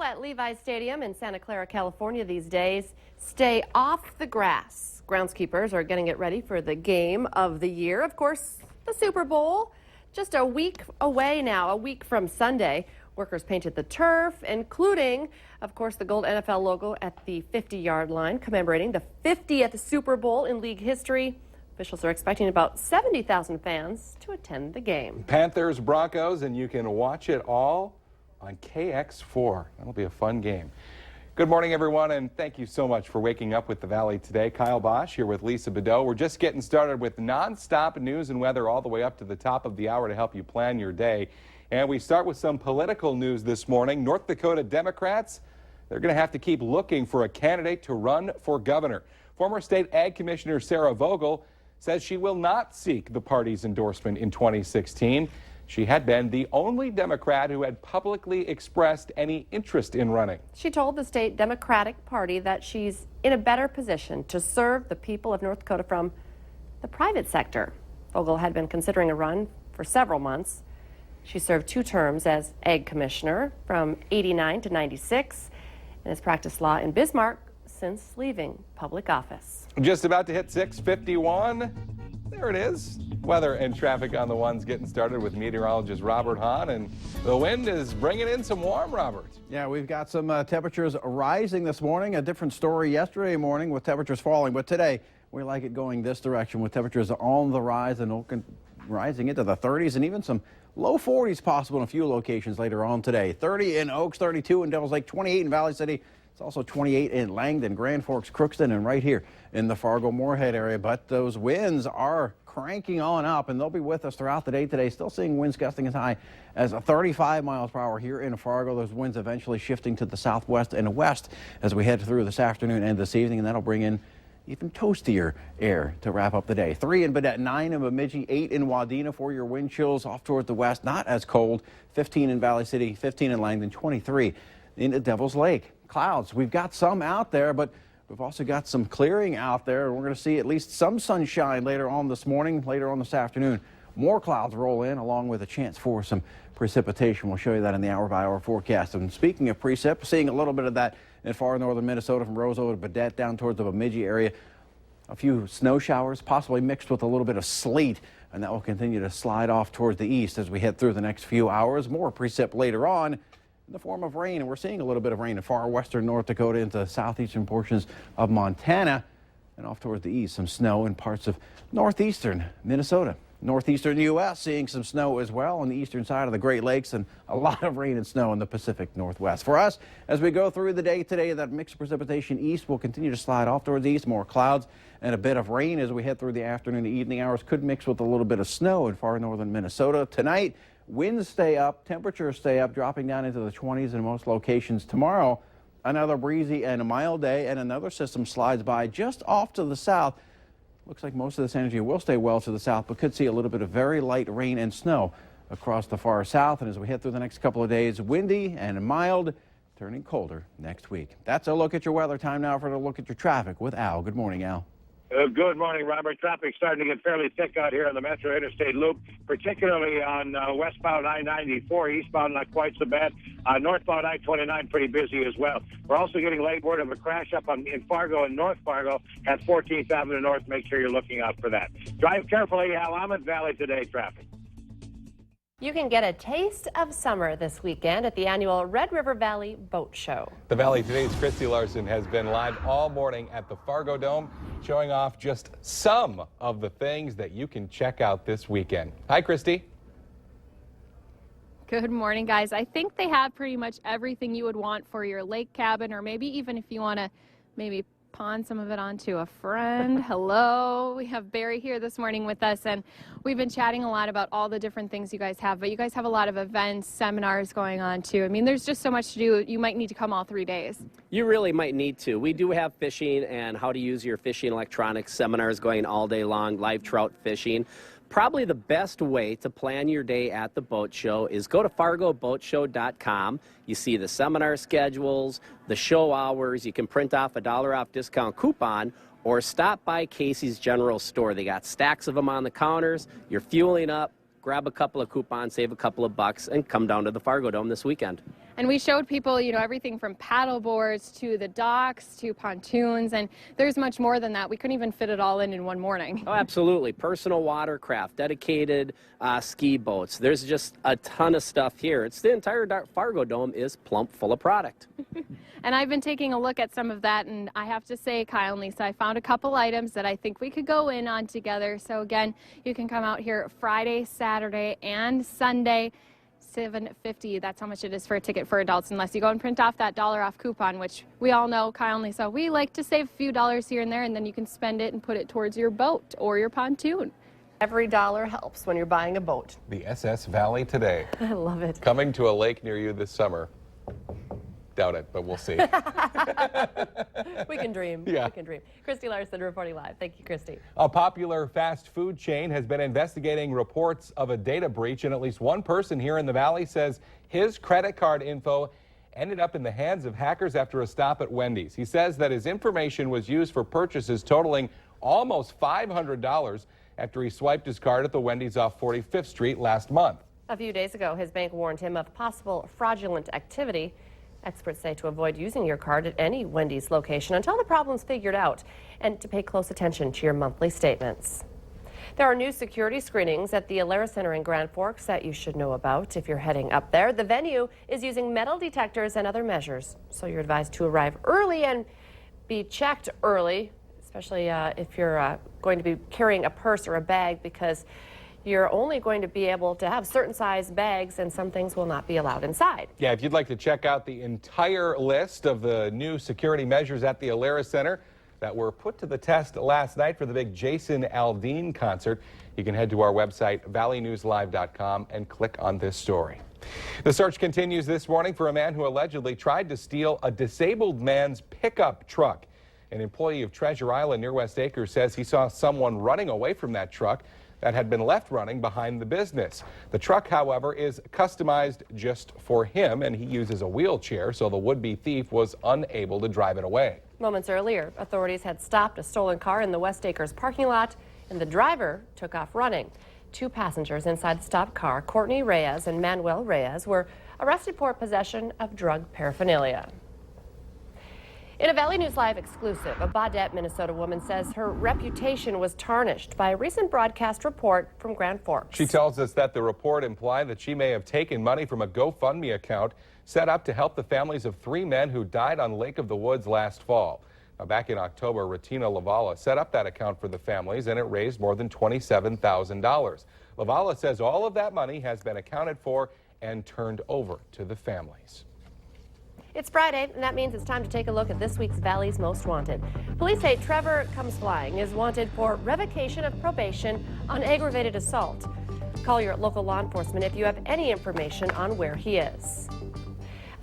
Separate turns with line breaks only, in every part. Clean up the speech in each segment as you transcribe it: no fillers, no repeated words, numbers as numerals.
at Levi's Stadium in Santa Clara, California these days. Stay off the grass. Groundskeepers are getting it ready for the game of the year. Of course, the Super Bowl. Just a week away now, a week from Sunday. Workers painted the turf, including, of course, the gold NFL logo at the 50-yard line, commemorating the 50th Super Bowl in league history. Officials are expecting about 70,000 fans to attend the game.
Panthers, Broncos, and you can watch it all on KX4. That'll be a fun game. Good morning, everyone, and thank you so much for waking up with the Valley today. Kyle Bosch here with Lisa Bedeau. We're just getting started with nonstop news and weather all the way up to the top of the hour to help you plan your day. And we start with some political news this morning. North Dakota Democrats, they're going to have to keep looking for a candidate to run for governor. Former State Ag Commissioner Sarah Vogel says she will not seek the party's endorsement in 2016. She had been the only Democrat who had publicly expressed any interest in running.
She told the state Democratic Party that she's in a better position to serve the people of North Dakota from the private sector. Vogel had been considering a run for several months. She served 2 terms as Ag Commissioner from '89 to '96 and has practiced law in Bismarck since leaving public office.
Just about to hit 6:51. There it is. Weather and traffic on the ones getting started with meteorologist Robert Hahn, and the wind is bringing in some warm, Robert.
Yeah, we've got some temperatures rising this morning. A different story yesterday morning with temperatures falling, but today we like it going this direction with temperatures on the rise and rising into the 30s and even some low 40s possible in a few locations later on today. 30 in Oaks, 32 in Devils Lake, 28 in Valley City. It's also 28 in Langdon, Grand Forks, Crookston, and right here in the Fargo-Moorhead area. But those winds are cranking on up, and they'll be with us throughout the day today. Still seeing winds gusting as high as 35 miles per hour here in Fargo. Those winds eventually shifting to the southwest and west as we head through this afternoon and this evening, and that'll bring in even toastier air to wrap up the day. 3 in Badette, 9 in Bemidji, 8 in Wadena for your wind chills off toward the west. Not as cold. 15 in Valley City, 15 in Langdon, 23 in the Devil's Lake. Clouds, we've got some out there, but we've also got some clearing out there. We're going to see at least some sunshine later on this morning, later on this afternoon. More clouds roll in along with a chance for some precipitation. We'll show you that in the hour-by-hour forecast. And speaking of precip, seeing a little bit of that in far northern Minnesota from Roseau to Badette down towards the Bemidji area. A few snow showers, possibly mixed with a little bit of sleet, and that will continue to slide off towards the east as we head through the next few hours. More precip later on in the form of rain, and we're seeing a little bit of rain in far western North Dakota into southeastern portions of Montana, and off towards the east, some snow in parts of northeastern Minnesota. Northeastern U.S. seeing some snow as well on the eastern side of the Great Lakes, and a lot of rain and snow in the Pacific Northwest. For us, as we go through the day today, that mixed precipitation east will continue to slide off towards the east. More clouds and a bit of rain as we head through the afternoon and evening hours. Could mix with a little bit of snow in far northern Minnesota. Tonight, winds stay up, temperatures stay up, dropping down into the 20s in most locations. Tomorrow, another breezy and a mild day, and another system slides by just off to the south. Looks like most of this energy will stay well to the south, but could see a little bit of very light rain and snow across the far south. And as we head through the next couple of days, windy and mild, turning colder next week. That's a look at your weather. Time now for a look at your traffic with Al. Good morning, Al.
Good morning, Robert. Traffic starting to get fairly thick out here on the Metro Interstate Loop, particularly on westbound I-94, eastbound not quite so bad. Northbound I-29 pretty busy as well. We're also getting late word of a crash up in Fargo and North Fargo at 14th Avenue North. Make sure you're looking out for that. Drive carefully. Willamette Valley today traffic.
You can get a taste of summer this weekend at the annual Red River Valley Boat Show.
The Valley Today's Christy Larson has been live all morning at the Fargo Dome, showing off just some of the things that you can check out this weekend. Hi, Christy.
Good morning, guys. I think they have pretty much everything you would want for your lake cabin, or maybe even if you want to maybe pawn some of it onto a friend. Hello, we have Barry here this morning with us, and we've been chatting a lot about all the different things you guys have, but you guys have a lot of events, seminars going on too. I mean, there's just so much to do. You might need to come all 3 days.
You really might need to. We do have fishing and how to use your fishing electronics seminars going all day long, live trout fishing. Probably the best way to plan your day at the boat show is go to fargoboatshow.com. You see the seminar schedules, the show hours. You can print off a $1 off discount coupon or stop by Casey's General Store. They got stacks of them on the counters. You're fueling up. Grab a couple of coupons, save a couple of bucks, and come down to the Fargo Dome this weekend.
And we showed people, you know, everything from paddle boards to the docks to pontoons, and there's much more than that. We couldn't even fit it all in one morning.
Oh, absolutely. Personal watercraft, dedicated ski boats. There's just a ton of stuff here. It's the entire Fargo Dome is plump full of product.
And I've been taking a look at some of that, and I have to say, Kyle and Lisa, I found a couple items that I think we could go in on together. So again, you can come out here Friday, Saturday, and Sunday. $7.50. That's how much it is for a ticket for adults, unless you go and print off that $1 off coupon, which we all know, Kyle and Lisa, we like to save a few dollars here and there, and then you can spend it and put it towards your boat or your pontoon.
Every dollar helps when you're buying a boat.
The SS Valley today.
I love it.
Coming to a lake near you this summer. Doubt it, but we'll see.
We can dream.
Yeah.
We can dream. Christy Larson reporting live. Thank you, Christy.
A popular fast food chain has been investigating reports of a data breach, and at least one person here in the Valley says his credit card info ended up in the hands of hackers after a stop at Wendys. He says that his information was used for purchases totaling almost $500 after he swiped his card at the Wendys off 45th Street last month.
A few days ago, his bank warned him of possible fraudulent activity. Experts say to avoid using your card at any Wendys location until the problem's figured out, and to pay close attention to your monthly statements. There are new security screenings at the Alara Center in Grand Forks that you should know about if you're heading up there. The venue is using metal detectors and other measures, so you're advised to arrive early and be checked early, especially if you're going to be carrying a purse or a bag, because you're only going to be able to have certain size bags and some things will not be allowed inside.
Yeah, if you'd like to check out the entire list of the new security measures at the Alara Center that were put to the test last night for the big Jason Aldean concert, you can head to our website, valleynewslive.com, and click on this story. The search continues this morning for a man who allegedly tried to steal a disabled man's pickup truck. An employee of Treasure Island near West Acres says he saw someone running away from that truck that had been left running behind the business. The truck, however, is customized just for him, and he uses a wheelchair, so the would-be thief was unable to drive it away.
Moments earlier, authorities had stopped a stolen car in the West Acres parking lot, and the driver took off running. Two passengers inside the stopped car, Courtney Reyes and Manuel Reyes, were arrested for possession of drug paraphernalia. In a Valley News Live exclusive, a Baudette, Minnesota woman says her reputation was tarnished by a recent broadcast report from Grand Forks.
She tells us that the report implied that she may have taken money from a GoFundMe account set up to help the families of 3 men who died on Lake of the Woods last fall. Now, back in October, Retina Lavala set up that account for the families, and it raised more than $27,000. Lavala says all of that money has been accounted for and turned over to the families.
It's Friday, and that means it's time to take a look at this week's Valley's Most Wanted. Police say Trevor Comes Flying is wanted for revocation of probation on aggravated assault. Call your local law enforcement if you have any information on where he is.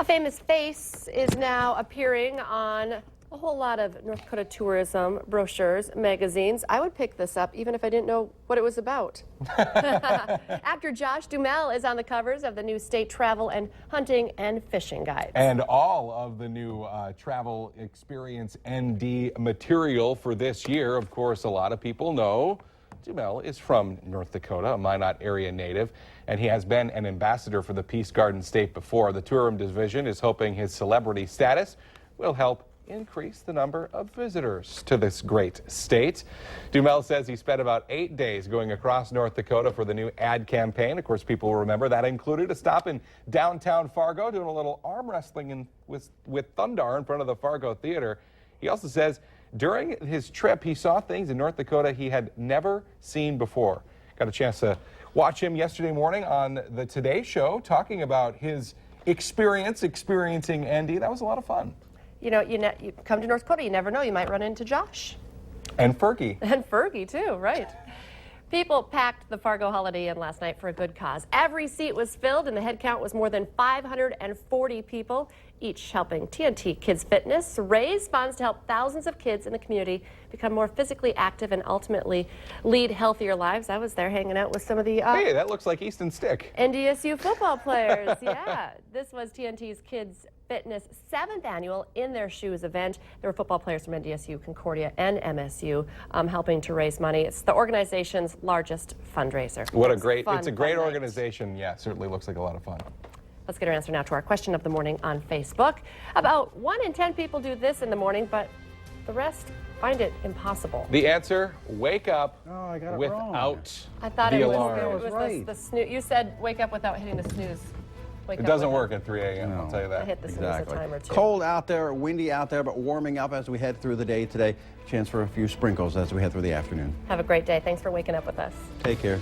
A famous face is now appearing on a whole lot of North Dakota tourism brochures, magazines. I would pick this up even if I didn't know what it was about. Actor Josh Duhamel is on the covers of the new state travel and hunting and fishing guides.
And all of the new travel experience ND material for this year. Of course, a lot of people know Duhamel is from North Dakota, a Minot area native, and he has been an ambassador for the Peace Garden State before. The tourism division is hoping his celebrity status will help increase the number of visitors to this great state. Duhamel says he spent about 8 days going across North Dakota for the new ad campaign. Of course, people will remember that included a stop in downtown Fargo, doing a little arm wrestling with Thundar in front of the Fargo Theater. He also says during his trip, he saw things in North Dakota he had never seen before. Got a chance to watch him yesterday morning on the Today Show talking about his experiencing ND. That was a lot of fun.
You know, you come to North Dakota, you never know, you might run into Josh.
And Fergie.
And Fergie, too, right. People packed the Fargo Holiday Inn last night for a good cause. Every seat was filled, and the head count was more than 540 people, each helping TNT Kids Fitness raise funds to help thousands of kids in the community become more physically active and ultimately lead healthier lives. I was there hanging out with some of the
Hey, that looks like Easton Stick.
NDSU football players. Yeah, this was TNT's Kids Fitness 7th annual In Their Shoes event. There were football players from NDSU, Concordia, and MSU helping to raise money. It's the organization's largest fundraiser.
What a great, it's a great organization. Yeah, certainly looks like a lot of fun.
Let's get our answer now to our question of the morning on Facebook. About 1 in 10 people do this in the morning, but the rest find it impossible.
The answer, wake up
Oh, I got it
without
wrong.
I thought
the
it was,
alarm.
it was
right.
the snooze. You said wake up without hitting the snooze. Wake
It
up
doesn't
without-
work at 3 a.m., I'll tell you
I
that.
hit the snooze a time or two.
Cold out there, windy out there, but warming up as we head through the day today. Chance for a few sprinkles as we head through the afternoon.
Have a great day. Thanks for waking up with us.
Take care.